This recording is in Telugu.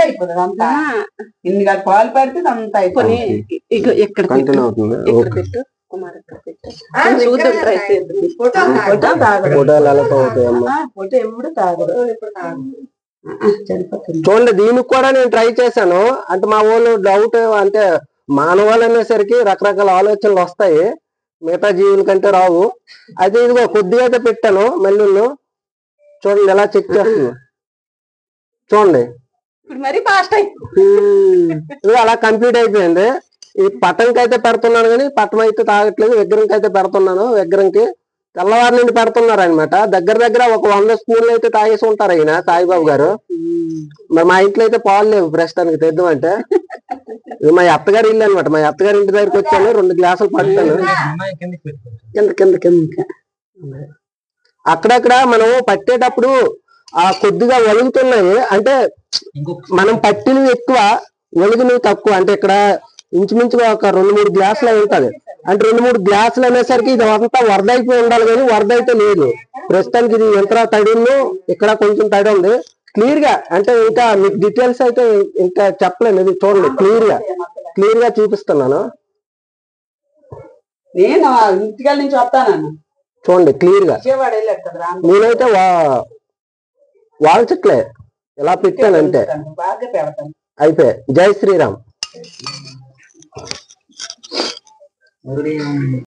అయిపోతుంది అంతా. ఇన్ని కాదు పాలు పడితే అంతా అయిపోయి ఎక్కడ పెట్టు కుమార్ ఎక్కడ పెట్టు చూద్దాం ట్రై చేద్దాం. ఫోటో ఎప్పుడు తాగదు చూడండి. దీనికి కూడా నేను ట్రై చేశాను. అంటే మా వాళ్ళు డౌట్ అంటే మానవాళ్ళు అనేసరికి రకరకాల ఆలోచనలు వస్తాయి, మిగతా జీవుల కంటే రావు. అయితే ఇదిగో కొద్దిగా అయితే పెట్టాను. మళ్ళీ చూడండి ఎలా చెక్ చేస్తున్నా చూడండి. మరి ఫాస్ట్ అలా కంప్లీట్ అయిపోయింది. ఈ పటంకి అయితే పెడుతున్నాను కానీ పట్టం అయితే తాగట్లేదు. విగ్రహంకి అయితే పెడుతున్నాను. విగ్రహంకి తెల్లవారి నుండి పెడుతున్నారు అనమాట. దగ్గర దగ్గర ఒక 100 స్పూన్లు అయితే తాగేసి ఉంటారు ఆయన సాయిబాబు గారు. మరి మా ఇంట్లో అయితే పాలు లేవు ప్రస్తుతానికి తెద్దామంటే. ఇది మా అత్తగారి ఇల్లు అనమాట. మా అత్తగారి ఇంటి దగ్గరికి వచ్చాను, 2 గ్లాసులు పట్టాను. కింద కింద కింద అక్కడక్కడ మనం పట్టేటప్పుడు ఆ కొద్దిగా ఒలుగుతున్నాయి. అంటే మనం పట్టినవి ఎక్కువ, ఒలిగినవి తక్కువ. అంటే ఇక్కడ ఇంచుమించుగా ఒక 2-3 గ్లాసులు అయి ఉంటది. అంటే 2-3 గ్లాసులు అనేసరికి ఇది అంతా వరద అయిపోయి ఉండాలి కానీ వరద అయితే లేదు. ప్రస్తుతానికి ఇది ఎంత తడి ఉందో ఇక్కడ కొంచెం తడి ఉంది. క్లియర్ గా అంటే ఇంకా మీకు డీటెయిల్స్ అయితే ఇంకా చెప్పలేను. ఇది చూడండి క్లియర్ గా చూపిస్తున్నాను. నేను ఇంటికాల నుంచి వస్తానన్న చూడండి క్లియర్ గా. నేనైతే వాల్చట్లే, ఇలా పెట్టాను అంతే. అయిపోయి. జై శ్రీరామ్.